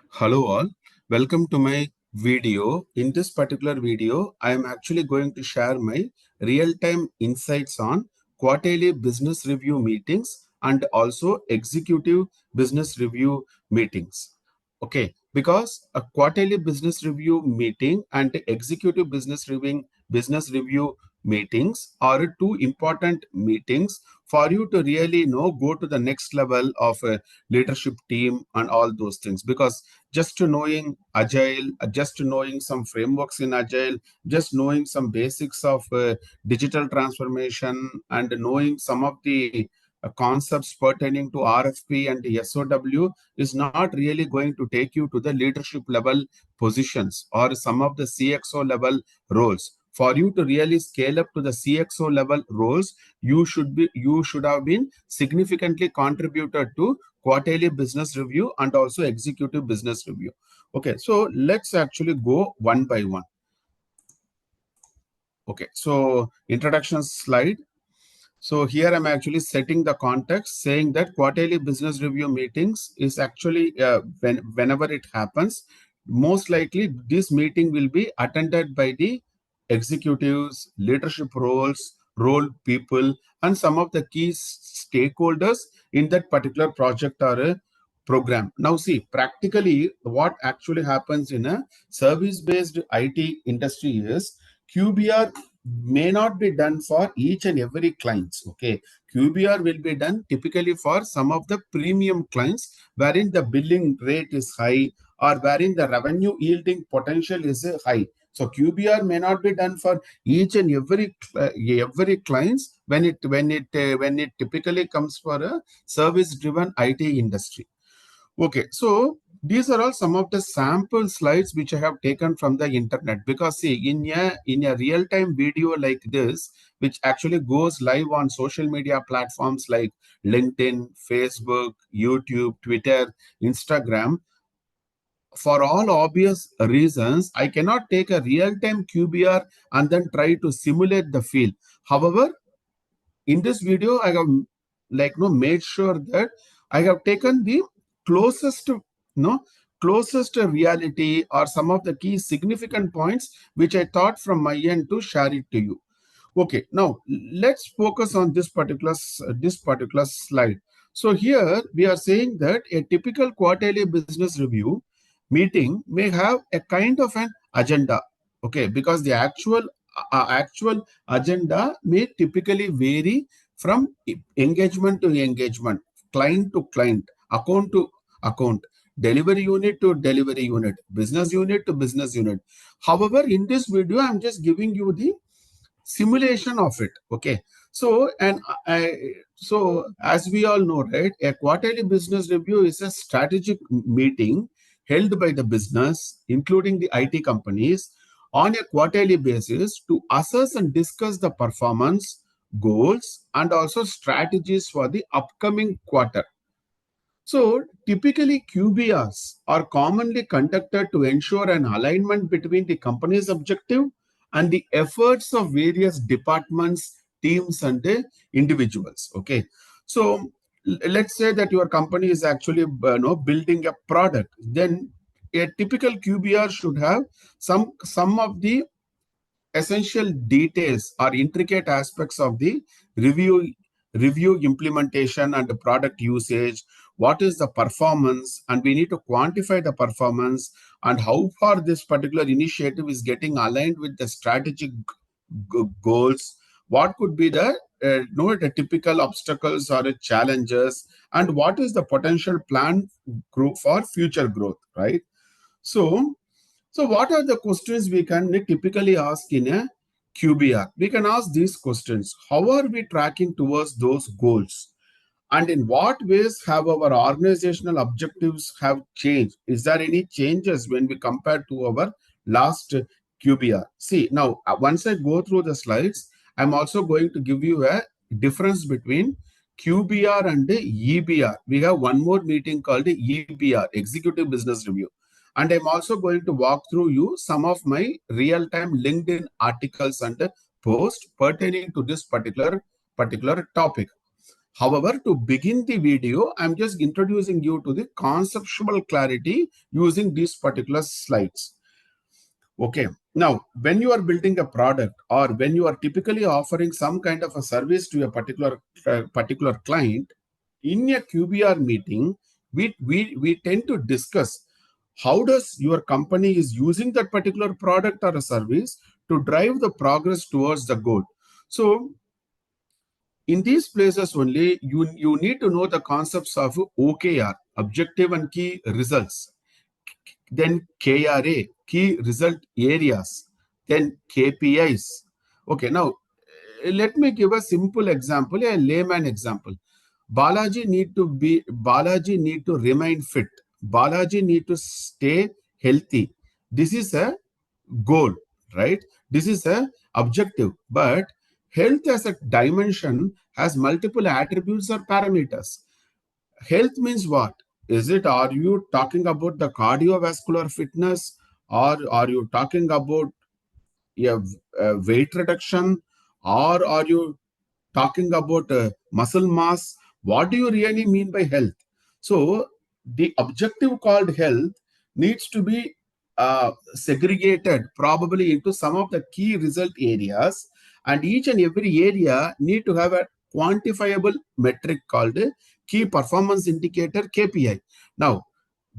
Hello all, welcome to my video. In this particular video, I am actually going to share my real-time insights on quarterly business review meetings and also executive business review meetings. Okay, because a quarterly business review meeting and executive business review meetings are two important meetings for you to really go to the next level of a leadership team and all those things, because just knowing agile, just knowing some frameworks in agile, just knowing some basics of digital transformation and knowing some of the concepts pertaining to RFP and SOW is not really going to take you to the leadership level positions or some of the CXO level roles. For you to really scale up to the CXO level roles, you should have been significantly contributed to quarterly business review and also executive business review. Okay, so let's actually go one by one. Okay, so introduction slide. So here I'm actually setting the context, saying that quarterly business review meetings is actually whenever it happens, most likely this meeting will be attended by the executives, leadership role people, and some of the key stakeholders in that particular project or a program. Now see, practically what actually happens in a service-based IT industry is QBR may not be done for each and every clients. Okay, QBR will be done typically for some of the premium clients wherein the billing rate is high or wherein the revenue yielding potential is high. So QBR may not be done for each and every clients when it typically comes for a service driven IT industry. Okay, so these are all some of the sample slides which I have taken from the internet, because see, in a real-time video like this, which actually goes live on social media platforms like LinkedIn, Facebook, YouTube, Twitter, Instagram, for all obvious reasons, I cannot take a real-time QBR and then try to simulate the field. However, in this video, I have made sure that I have taken the closest closest reality or some of the key significant points which I thought from my end to share it to you. Okay, now let's focus on this particular slide. So here we are saying that a typical quarterly business review meeting may have a kind of an agenda. Okay, because the actual agenda may typically vary from engagement to engagement, client to client, account to account, delivery unit to delivery unit, business unit to business unit. However, in this video, I'm just giving you the simulation of it. Okay, so so as we all know, right, a quarterly business review is a strategic meeting held by the business, including the IT companies, on a quarterly basis to assess and discuss the performance, goals, and also strategies for the upcoming quarter. So typically QBRs are commonly conducted to ensure an alignment between the company's objective and the efforts of various departments, teams, and individuals. Okay, so let's say that your company is actually building a product. Then a typical QBR should have some of the essential details or intricate aspects of the review implementation and the product usage. What is the performance, and we need to quantify the performance and how far this particular initiative is getting aligned with the strategic goals. What could be the typical obstacles or challenges, and what is the potential plan for future growth, right? So what are the questions we can typically ask in a QBR? We can ask these questions. How are we tracking towards those goals? And in what ways have our organizational objectives have changed? Is there any changes when we compare to our last QBR? See, now, once I go through the slides, I'm also going to give you a difference between QBR and EBR. We have one more meeting called EBR, Executive Business Review. And I'm also going to walk through you some of my real-time LinkedIn articles and posts pertaining to this particular topic. However, to begin the video, I'm just introducing you to the conceptual clarity using these particular slides. Okay. Now, when you are building a product or when you are typically offering some kind of a service to a particular client, in a QBR meeting, we tend to discuss how does your company is using that particular product or a service to drive the progress towards the goal. So in these places only, you need to know the concepts of OKR, objective and key results, then KRA, key result areas, then KPIs. Okay, now let me give a simple example, a layman example. Balaji need to remain fit. Balaji need to stay healthy. This is a goal, right? This is a objective. But health as a dimension has multiple attributes or parameters. Health means what? Is it, are you talking about the cardiovascular fitness, or are you talking about weight reduction, or are you talking about muscle mass? What do you really mean by health? So the objective called health needs to be segregated probably into some of the key result areas, and each and every area need to have a quantifiable metric called key performance indicator, KPI. Now,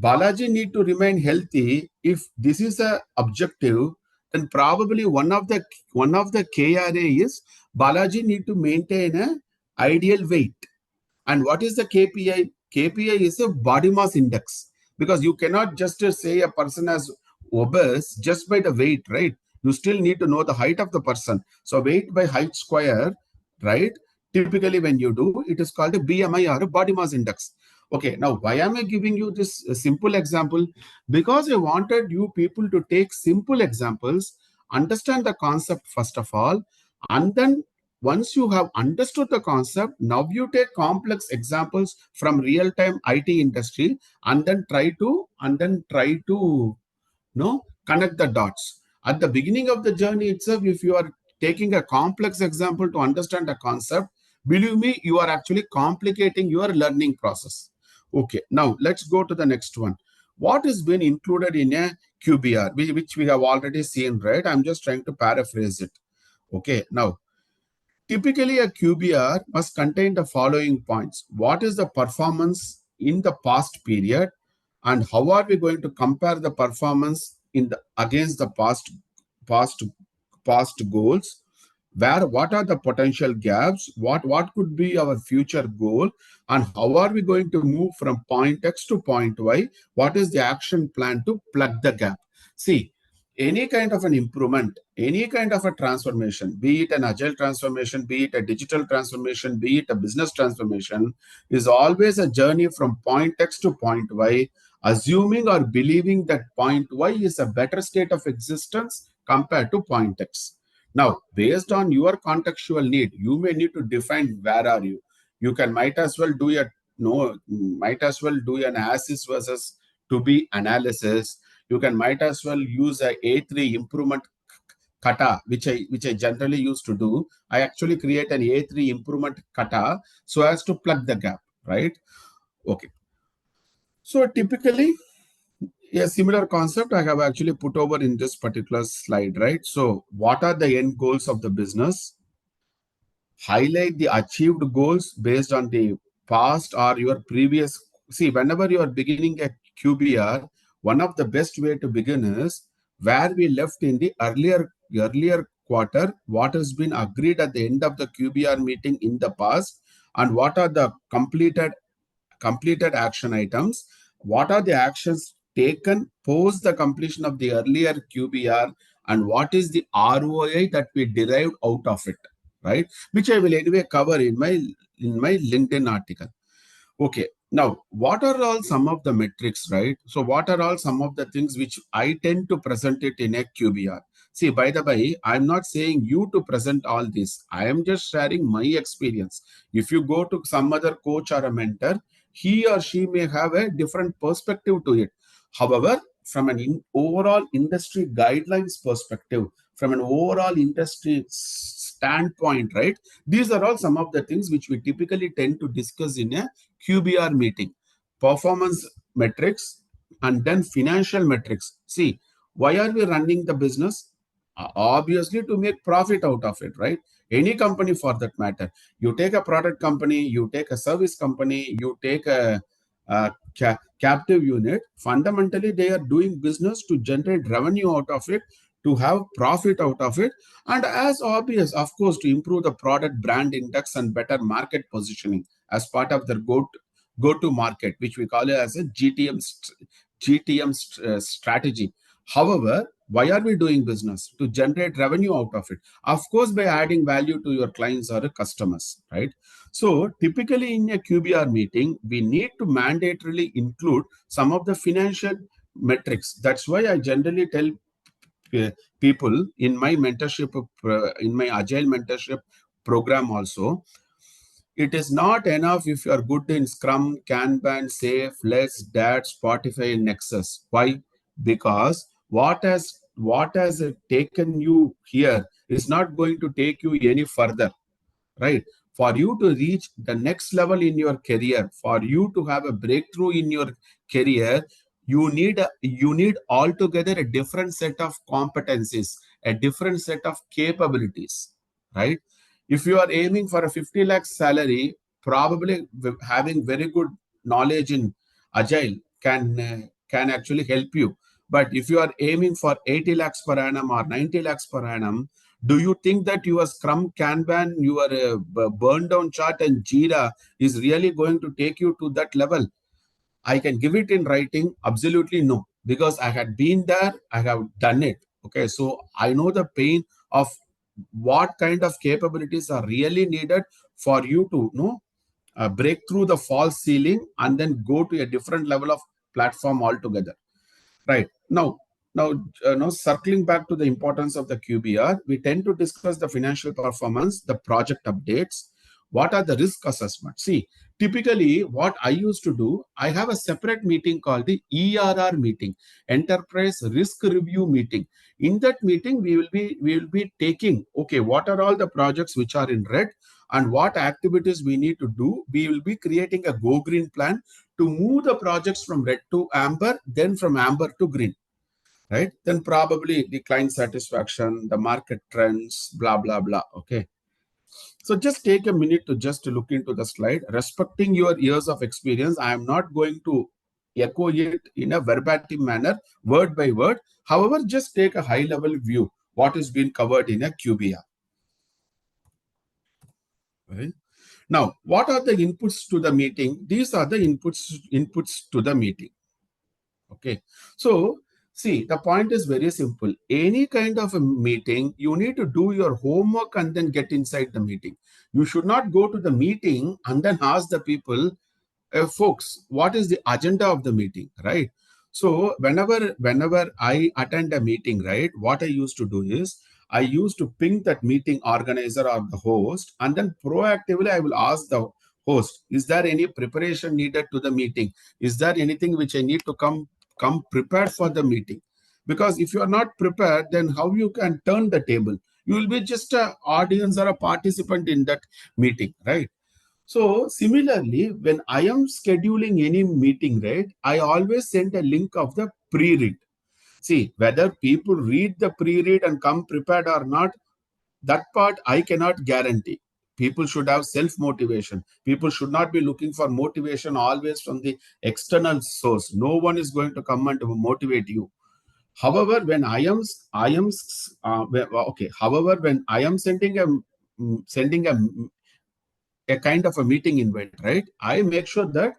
Balaji need to remain healthy. If this is a objective, then probably one of the KRA is Balaji need to maintain a ideal weight. And what is the KPI? KPI is a body mass index, because you cannot just say a person as obese just by the weight, right? You still need to know the height of the person. So weight by height square, right? Typically when you do, it is called a BMI or a body mass index. Okay, now why am I giving you this simple example? Because I wanted you people to take simple examples, understand the concept first of all, and then once you have understood the concept, now you take complex examples from real-time IT industry and then try to connect the dots. At the beginning of the journey itself, if you are taking a complex example to understand a concept, believe me, you are actually complicating your learning process. Okay, now let's go to the next one. What has been included in a QBR, which we have already seen, right? I'm just trying to paraphrase it. Okay, now typically, a QBR must contain the following points. What is the performance in the past period, and how are we going to compare the performance against the past past goals? What are the potential gaps? What could be our future goal, and how are we going to move from point X to point Y? What is the action plan to plug the gap? See, any kind of an improvement, any kind of a transformation, be it an agile transformation, be it a digital transformation, be it a business transformation, is always a journey from point X to point Y, assuming or believing that point Y is a better state of existence compared to point X. Now, based on your contextual need, you may need to define where are you. You can might as well do a no, might as well do an as is versus to be analysis. You can might as well use a A3 improvement kata, which I generally used to do. I actually create an A3 improvement kata so as to plug the gap, right? Okay. So typically, a similar concept I have actually put over in this particular slide, right? So what are the end goals of the business? Highlight the achieved goals based on the past or your previous. See, whenever you are beginning a QBR, one of the best way to begin is where we left in the earlier quarter, what has been agreed at the end of the QBR meeting in the past, and what are the completed action items, what are the actions taken post the completion of the earlier QBR, and what is the ROI that we derived out of it, right? Which I will anyway cover in my LinkedIn article. Okay. Now, what are all some of the metrics, right? So what are all some of the things which I tend to present it in a QBR? See, by the way, I'm not saying you to present all this. I am just sharing my experience. If you go to some other coach or a mentor, he or she may have a different perspective to it. However, from overall industry guidelines perspective, from an overall industry standpoint, right? These are all some of the things which we typically tend to discuss in a QBR meeting. Performance metrics and then financial metrics. See, why are we running the business? Obviously to make profit out of it, right? Any company for that matter. You take a product company, you take a service company, you take a captive unit. Fundamentally, they are doing business to generate revenue out of it, to have profit out of it, and as obvious, of course, to improve the product brand index and better market positioning as part of their go to market, which we call it as a GTM strategy. However, why are we doing business? To generate revenue out of it. Of course, by adding value to your clients or customers, right? So typically in a QBR meeting, we need to mandatorily include some of the financial metrics. That's why I generally tell people in my mentorship, in my agile mentorship program also, it is not enough if you are good in Scrum, Kanban, Safe, Let's, DAT, Spotify, and Nexus. Why? Because what has taken you here is not going to take you any further, right? For you to reach the next level in your career, for you to have a breakthrough in your career, you need altogether a different set of competencies, a different set of capabilities, right? If you are aiming for a 50 lakh salary, probably having very good knowledge in agile can actually help you. But if you are aiming for 80 lakhs per annum or 90 lakhs per annum, do you think that your Scrum, Kanban, your burn down chart and Jira is really going to take you to that level? I can give it in writing. Absolutely no, because I had been there, I have done it. Okay, so I know the pain of what kind of capabilities are really needed for you to break through the false ceiling and then go to a different level of platform altogether. Right. Now, circling back to the importance of the QBR, we tend to discuss the financial performance, the project updates. What are the risk assessments? See, typically what I used to do, I have a separate meeting called the ERR meeting, Enterprise Risk Review meeting. In that meeting, we will be taking, okay, what are all the projects which are in red and what activities we need to do. We will be creating a go green plan to move the projects from red to amber, then from amber to green, right? Then probably the client satisfaction, the market trends, blah, blah, blah. Okay. So just take a minute to just look into the slide. Respecting your years of experience, I am not going to echo it in a verbatim manner, word by word. However, just take a high level view, what is being covered in a QBR. Right? Now, what are the inputs to the meeting? These are the inputs to the meeting. Okay. So, see, the point is very simple. Any kind of a meeting, you need to do your homework and then get inside the meeting. You should not go to the meeting and then ask the people, folks, what is the agenda of the meeting, right? So whenever I attend a meeting, right, what I used to do is I used to ping that meeting organizer or the host, and then proactively I will ask the host, is there any preparation needed to the meeting? Is there anything which I need to come prepared for the meeting? Because if you are not prepared, then how you can turn the table? You will be just an audience or a participant in that meeting, right? So similarly, when I am scheduling any meeting, right, I always send a link of the pre-read. See, whether people read the pre-read and come prepared or not, that part I cannot guarantee. People should have self-motivation. People should not be looking for motivation always from the external source. No one is going to come and motivate you. However, when I am okay. However, when I am sending a kind of a meeting invite, right? I make sure that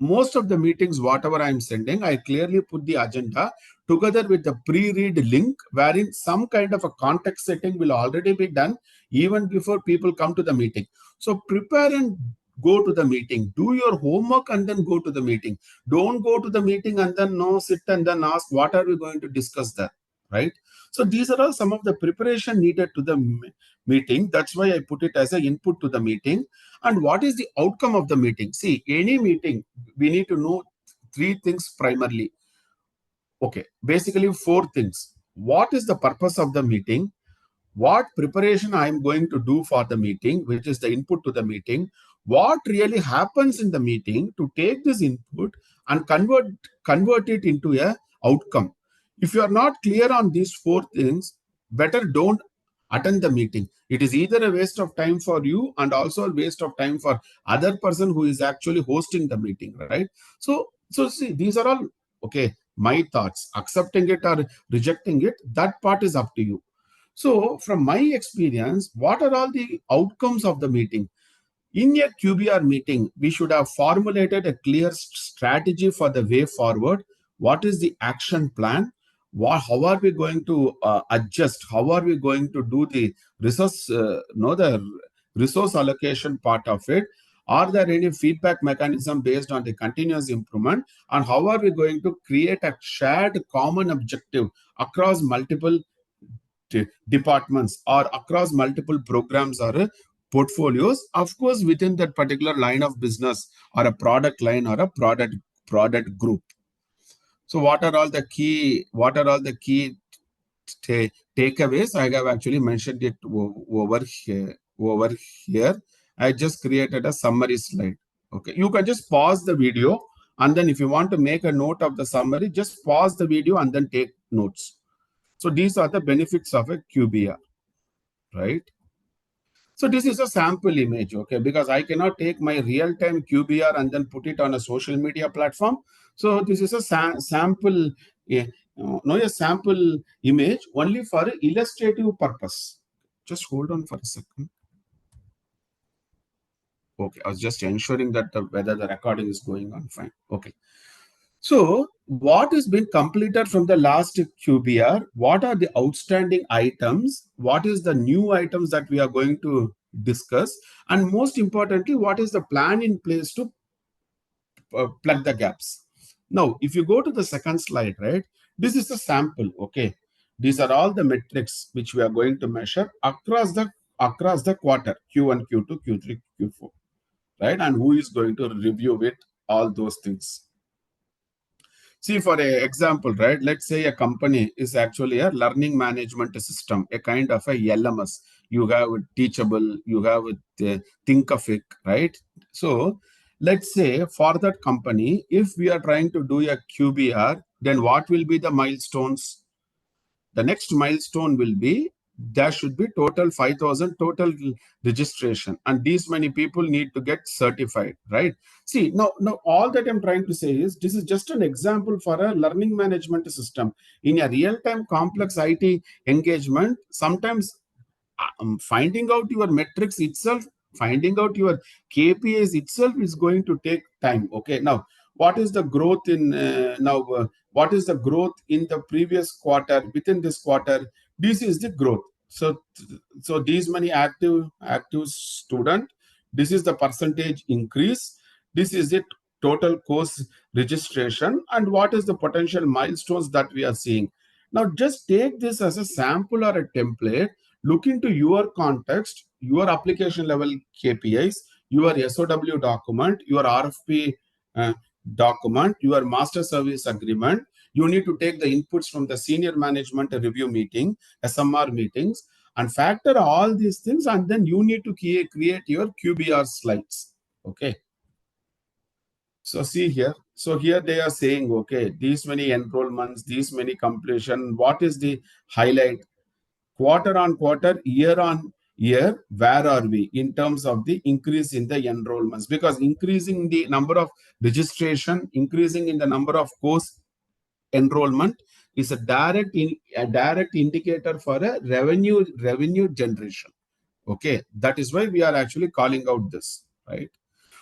most of the meetings, whatever I'm sending, I clearly put the agenda together with the pre-read link, wherein some kind of a context setting will already be done even before people come to the meeting. So prepare and go to the meeting. Do your homework and then go to the meeting. Don't go to the meeting and then no sit and then ask what are we going to discuss there, right? So these are all some of the preparation needed to the meeting. That's why I put it as an input to the meeting. And what is the outcome of the meeting? See, any meeting, we need to know three things primarily. Okay, basically four things. What is the purpose of the meeting? what preparation I am going to do for the meeting, which is the input to the meeting, what really happens in the meeting to take this input and convert it into a outcome. If you are not clear on these four things, better don't attend the meeting. It is either a waste of time for you and also a waste of time for other person who is actually hosting the meeting, right? So see, these are all okay, my thoughts. Accepting it or rejecting it, that part is up to you. So, from my experience, what are all the outcomes of the meeting? In a QBR meeting, we should have formulated a clear strategy for the way forward. What is the action plan? How are we going to adjust? How are we going to do the the resource allocation part of it? Are there any feedback mechanism based on the continuous improvement? And how are we going to create a shared common objective across multiple departments or across multiple programs or portfolios, of course within that particular line of business or a product line or a product group. So what are all the key takeaways? I have actually mentioned it over here. I just created a summary slide. Okay, you can just pause the video, and then if you want to make a note of the summary, just pause the video and then take notes. So these are the benefits of a QBR, right? So this is a sample image, okay, because I cannot take my real-time QBR and then put it on a social media platform. So this is a sample, a sample image only for illustrative purpose. Just hold on for a second. Okay, I was just ensuring that whether the recording is going on fine. Okay. So, what has been completed from the last QBR? What are the outstanding items? What is the new items that we are going to discuss? And most importantly, what is the plan in place to plug the gaps? Now, if you go to the second slide, right, this is a sample, okay? These are all the metrics which we are going to measure across the quarter, Q1, Q2, Q3, Q4, right? And who is going to review it, all those things. See, for an example, right, let's say a company is actually a learning management system, a kind of a LMS. You have Teachable, you have Thinkific, right? So let's say for that company, if we are trying to do a QBR, then what will be the milestones? The next milestone will be there should be total 5,000 total registration, and these many people need to get certified, right? See, now all that I'm trying to say is this is just an example for a learning management system. In a real-time complex IT engagement, sometimes finding out your metrics itself, finding out your KPIs itself is going to take time. Okay, now what is the growth in what is the growth in the previous quarter? Within this quarter, this is the growth. So these many active student, this is the percentage increase. This is the total course registration, and what is the potential milestones that we are seeing. Now just take this as a sample or a template. Look into your context, your application level KPIs, your SOW document, your RFP document, your master service agreement. You need to take the inputs from the senior management review meeting, SMR meetings, and factor all these things, and then you need to create your QBR slides. Okay. So see here. So here they are saying, okay, these many enrollments, these many completion. What is the highlight? Quarter on quarter, year on year, where are we in terms of the increase in the enrollments? Because increasing the number of registration, increasing in the number of course enrollment is a direct indicator for a revenue generation. Okay, that is why we are actually calling out this, right?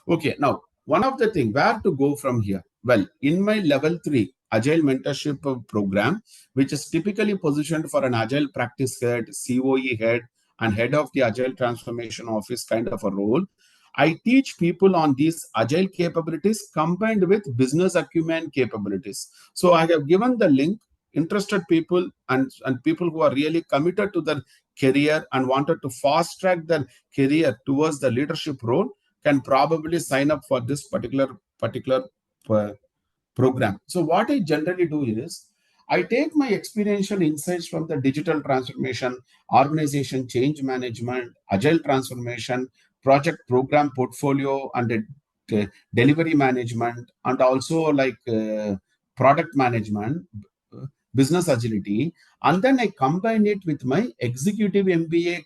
Okay, now one of the thing where to go from here. Well, in my level 3 agile mentorship program, which is typically positioned for an agile practice head, COE head, and head of the agile transformation office kind of a role, I teach people on these agile capabilities combined with business acumen capabilities. So I have given the link. Interested people and people who are really committed to their career and wanted to fast track their career towards the leadership role can probably sign up for this particular uh, program. So what I generally do is I take my experiential insights from the digital transformation, organization change management, agile transformation, project program portfolio, and delivery management, and also like product management, business agility, and then I combine it with my executive MBA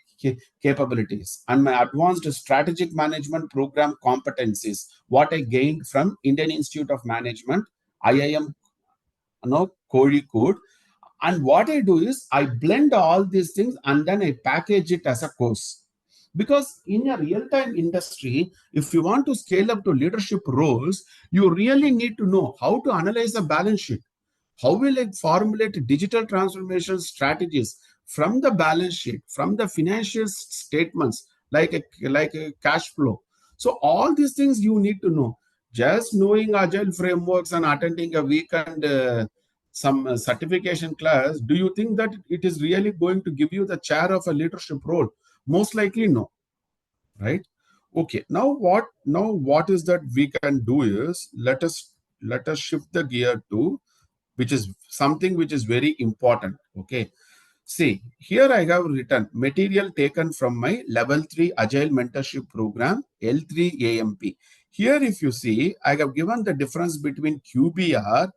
capabilities and my advanced strategic management program competencies, what I gained from Indian Institute of Management, IIM, Kozhikode. And what I do is I blend all these things and then I package it as a course. Because in a real-time industry, if you want to scale up to leadership roles, you really need to know how to analyze a balance sheet. How will I formulate digital transformation strategies from the balance sheet, from the financial statements, like a cash flow? So all these things you need to know. Just knowing agile frameworks and attending a weekend some certification class, do you think that it is really going to give you the chair of a leadership role? Most likely no, right? Okay, now what is that we can do is let us shift the gear to which is something which is very important. Okay, see, here I have written material taken from my level 3 agile mentorship program, L3 AMP. Here if you see, I have given the difference between QBR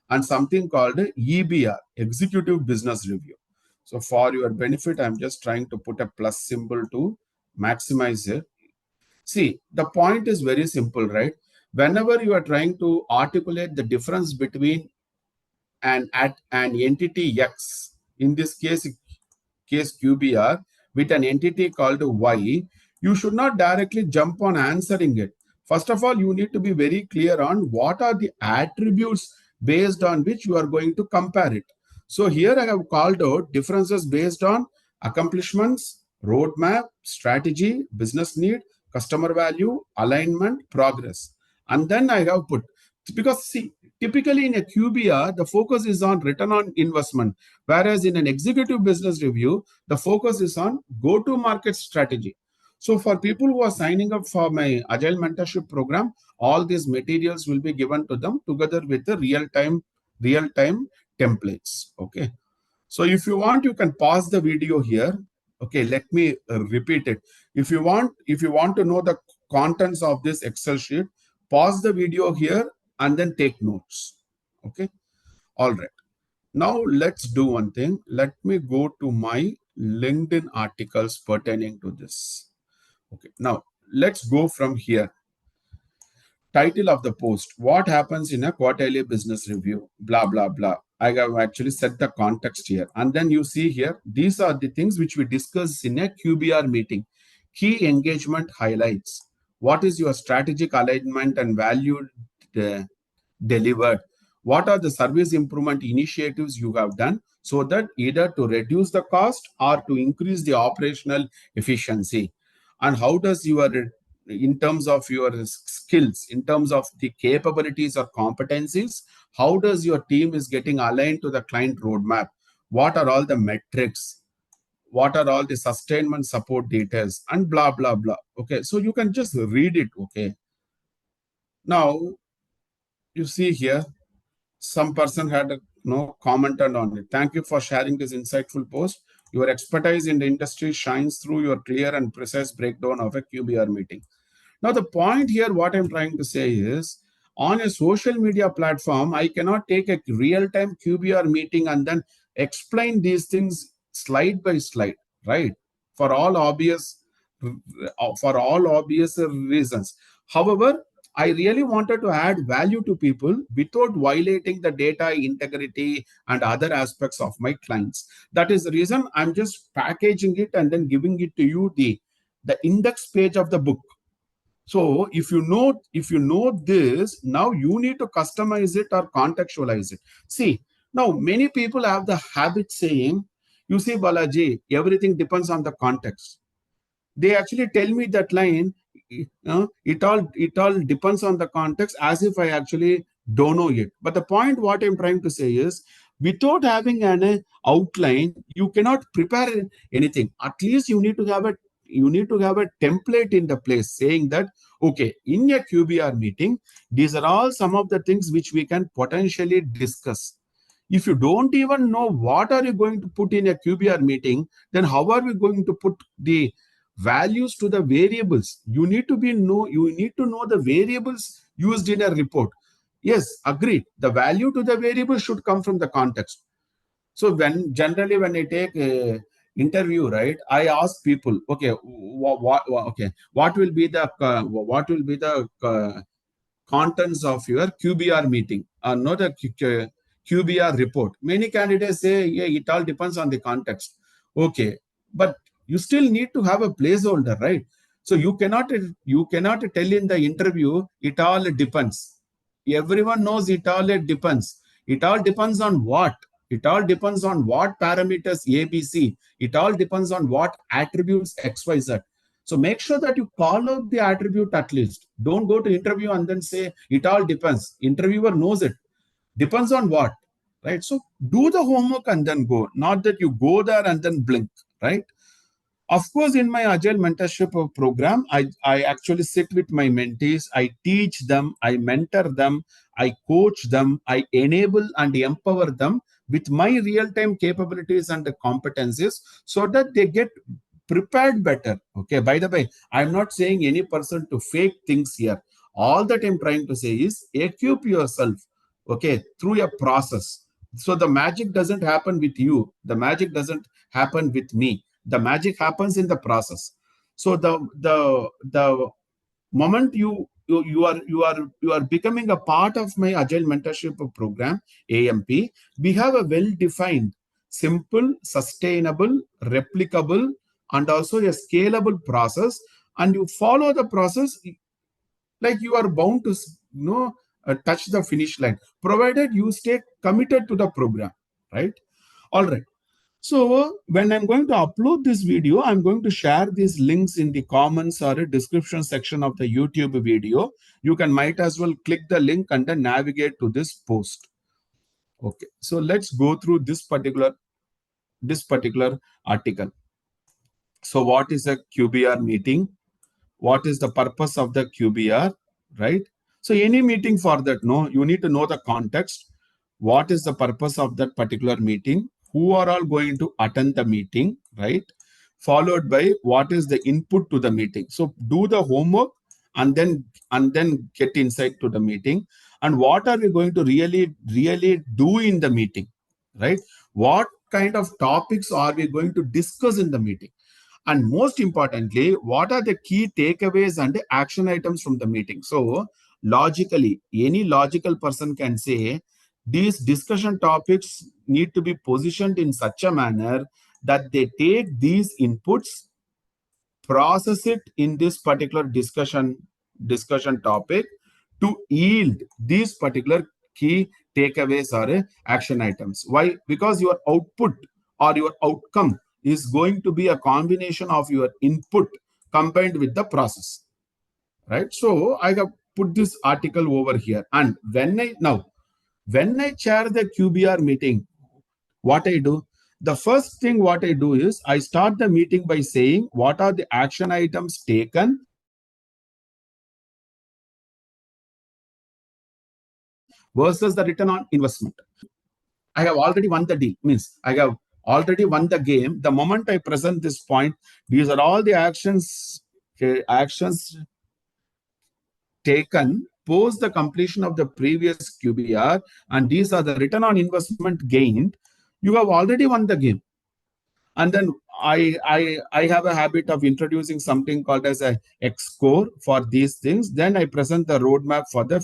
and something called EBR, executive business review. So for your benefit, I'm just trying to put a plus symbol to maximize it. See, the point is very simple, right? Whenever you are trying to articulate the difference between at an entity X, in this case QBR, with an entity called Y, you should not directly jump on answering it. First of all, you need to be very clear on what are the attributes based on which you are going to compare it. So here I have called out differences based on accomplishments, roadmap, strategy, business need, customer value, alignment, progress. And then I have put, because see, typically in a QBR, the focus is on return on investment, whereas in an executive business review, the focus is on go-to-market strategy. So for people who are signing up for my Agile Mentorship program, all these materials will be given to them together with the real-time templates. Okay. So if you want, you can pause the video here. Okay, let me repeat it. If you want to know the contents of this Excel sheet, pause the video here and then take notes. Okay. All right. Now let's do one thing. Let me go to my LinkedIn articles pertaining to this. Okay. Now let's go from here. Title of the post: what happens in a quarterly business review, blah blah blah. I have actually set the context here, and then you see here, these are the things which we discuss in a QBR meeting. Key engagement highlights: what is your strategic alignment and value uh, delivered? What are the service improvement initiatives you have done so that either to reduce the cost or to increase the operational efficiency? And how does your, in terms of your skills, in terms of the capabilities or competencies, how does your team is getting aligned to the client roadmap? What are all the metrics? What are all the sustainment support details, and blah blah blah? Okay, so you can just read it. Okay, now you see here, some person had commented on it. Thank you for sharing this insightful post. Your expertise in the industry shines through your clear and precise breakdown of a QBR meeting. Now, the point here, what I'm trying to say is, on a social media platform, I cannot take a real-time QBR meeting and then explain these things slide by slide, right? For all obvious, reasons. However, I really wanted to add value to people without violating the data integrity and other aspects of my clients. That is the reason I'm just packaging it and then giving it to you the index page of the book. So if you know this, now you need to customize it or contextualize it. See, now many people have the habit saying, you see, Balaji, everything depends on the context. They actually tell me that line, it all depends on the context, as if I actually don't know it. But the point what I'm trying to say is, without having an outline, you cannot prepare anything. At least you need to have a template in the place saying that, okay, in a QBR meeting, these are all some of the things which we can potentially discuss. If you don't even know what are you going to put in a QBR meeting, then how are we going to put the values to the variables? You need to know the variables used in a report. Yes, agreed. The value to the variable should come from the context. So generally when I take a interview, right, I ask people, okay, what will be the contents of your QBR meeting, or not a QBR report. Many candidates say, yeah, it all depends on the context. Okay, but you still need to have a placeholder, right? So you cannot tell in the interview it all depends. Everyone knows it all depends. It all depends on what? It all depends on what parameters ABC. It all depends on what attributes XYZ. So make sure that you call out the attribute at least. Don't go to interview and then say it all depends. Interviewer knows it. Depends on what, right? So do the homework and then go. Not that you go there and then blink, right? Of course, in my Agile mentorship program, I actually sit with my mentees. I teach them, I mentor them, I coach them, I enable and empower them with my real-time capabilities and competencies so that they get prepared better. Okay, by the way, I'm not saying any person to fake things here. All that I'm trying to say is equip yourself, okay, through a process. So the magic doesn't happen with you, the magic doesn't happen with me, the magic happens in the process. So the moment you are becoming a part of my Agile mentorship program, AMP, we have a well defined, simple, sustainable, replicable, and also a scalable process. And you follow the process, like you are bound to touch the finish line, provided you stay committed to the program, right? All right. So when I'm going to upload this video, I'm going to share these links in the comments or a description section of the YouTube video. You can might as well click the link and then navigate to this post. Okay, so let's go through this particular article. So what is a QBR meeting? What is the purpose of the QBR, right? So any meeting for that, no, you need to know the context. What is the purpose of that particular meeting? Who are all going to attend the meeting, right? Followed by what is the input to the meeting. So do the homework and then get insight to the meeting. And what are we going to really do in the meeting, right? What kind of topics are we going to discuss in the meeting? And most importantly, what are the key takeaways and action items from the meeting? So, logically, any logical person can say these discussion topics need to be positioned in such a manner that they take these inputs, process it in this particular discussion topic to yield these particular key takeaways or action items. Why? Because your output or your outcome is going to be a combination of your input combined with the process, right? So I have put this article over here, and when I chair the QBR meeting, what I do, the first thing what I do is I start the meeting by saying what are the action items taken versus the return on investment. I have already won the deal, means I have already won the game. The moment I present this point, these are all the actions taken post the completion of the previous QBR, and these are the return on investment gained. You have already won the game. And then I have a habit of introducing something called as a X score for these things. Then I present the roadmap for the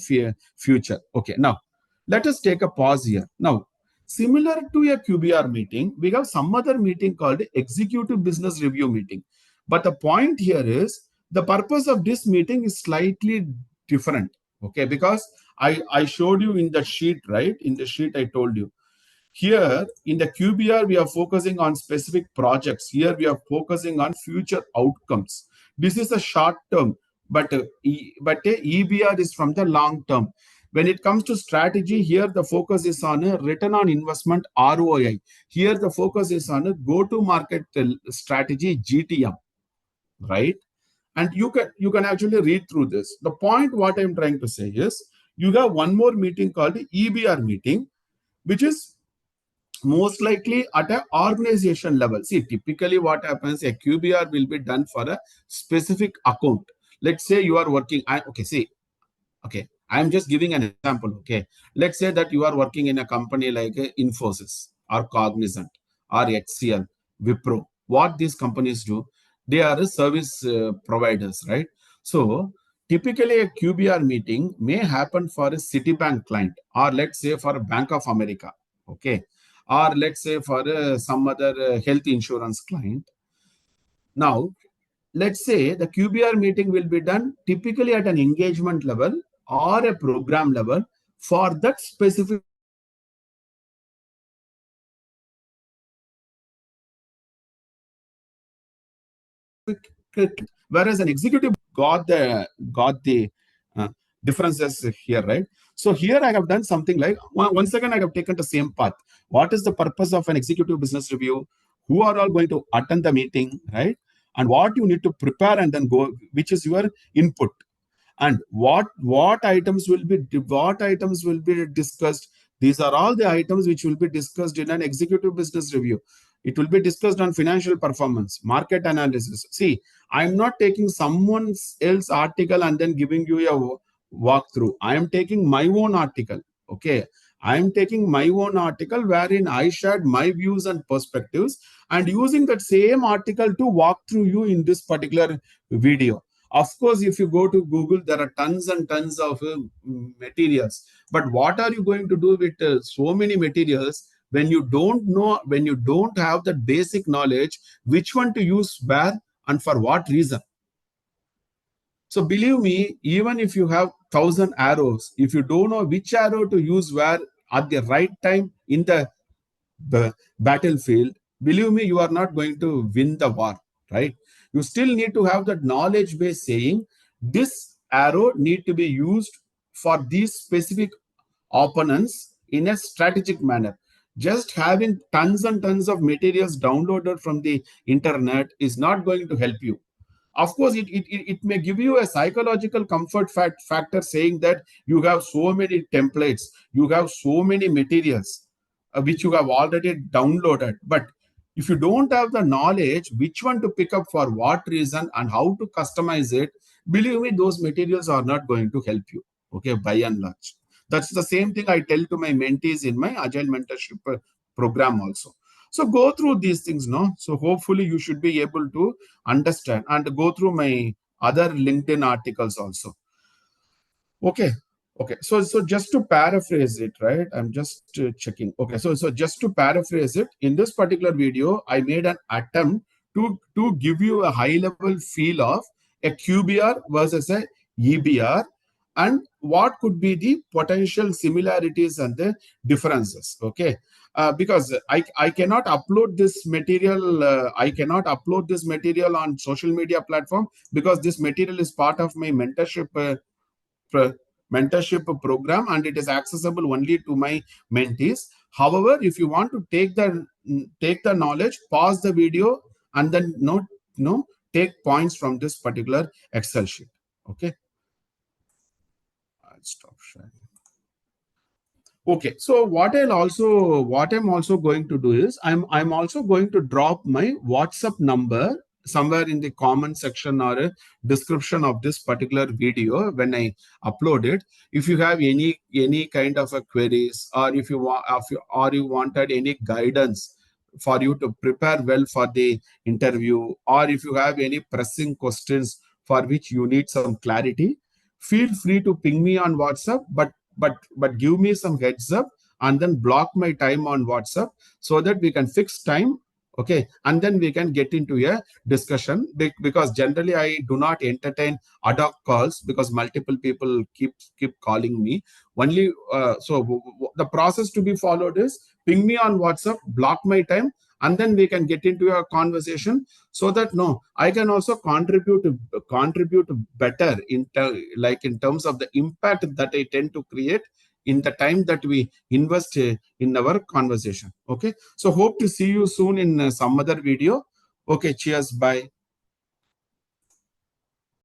future. Okay, now let us take a pause here. Now, similar to a QBR meeting, we have some other meeting called executive business review meeting. But the point here is the purpose of this meeting is slightly different. Okay, because I showed you in the sheet, right? In the sheet I told you here in the QBR, we are focusing on specific projects. Here we are focusing on future outcomes. This is a short term, but EBR is from the long term. When it comes to strategy, here the focus is on a return on investment ROI. Here the focus is on a go-to-market strategy GTM, right? And you can actually read through this. The point what I'm trying to say is you have one more meeting called the EBR meeting, which is most likely at an organization level. See, typically what happens, a QBR will be done for a specific account. Let's say you are working, okay, I'm just giving an example. Okay, let's say that you are working in a company like Infosys or Cognizant or HCL, Wipro. What these companies do, they are service providers, right? So typically a QBR meeting may happen for a Citibank client, or let's say for a Bank of America, okay, or let's say for some other health insurance client. Now, let's say the QBR meeting will be done typically at an engagement level or a program level for that specific client. Whereas an executive got the uh, differences here, right? So here I have done something like once again I have taken the same path. What is the purpose of an executive business review? Who are all going to attend the meeting, right? And what you need to prepare and then go, which is your input, and what items will be discussed. These are all the items which will be discussed in an executive business review. It will be discussed on financial performance, market analysis. See, I'm not taking someone else article and then giving you a walkthrough. I am taking my own article. Okay, I am taking my own article wherein I shared my views and perspectives, and using that same article to walk through you in this particular video. Of course, if you go to Google, there are tons and tons of materials. But what are you going to do with so many materials when you don't know, when you don't have the basic knowledge, which one to use where and for what reason? So believe me, even if you have 1,000 arrows, if you don't know which arrow to use where at the right time in the battlefield, believe me, you are not going to win the war, right? You still need to have that knowledge base saying this arrow need to be used for these specific opponents in a strategic manner. Just having tons and tons of materials downloaded from the internet is not going to help you. Of course, it may give you a psychological comfort factor saying that you have so many templates, you have so many materials which you have already downloaded. But if you don't have the knowledge which one to pick up for what reason and how to customize it, believe me, those materials are not going to help you. Okay, by and large. That's the same thing I tell to my mentees in my Agile Mentorship program also. So go through these things, no? So hopefully you should be able to understand and go through my other LinkedIn articles also. Okay. Okay. So just to paraphrase it, right? I'm just checking. Okay. So just to paraphrase it, in this particular video, I made an attempt to give you a high level feel of a QBR versus a EBR, and what could be the potential similarities and the differences. Okay. Because I cannot upload this material. I cannot upload this material on social media platform because this material is part of my pro- mentorship program and it is accessible only to my mentees. However, if you want to take the knowledge, pause the video and then take points from this particular Excel sheet. Okay, I'll stop sharing. Okay, so what I'm also going to do is I'm also going to drop my WhatsApp number somewhere in the comment section or a description of this particular video when I upload it. If you have any kind of a queries, or if you want, or you wanted any guidance for you to prepare well for the interview, or if you have any pressing questions for which you need some clarity, feel free to ping me on WhatsApp. But give me some heads up and then block my time on WhatsApp so that we can fix time. Okay, and then we can get into a discussion, because generally I do not entertain ad hoc calls because multiple people keep calling me. Only the process to be followed is ping me on WhatsApp, block my time, and then we can get into a conversation so that no, I can also contribute better like in terms of the impact that I tend to create in the time that we invest in our conversation. Okay, so hope to see you soon in some other video. Okay, cheers, bye.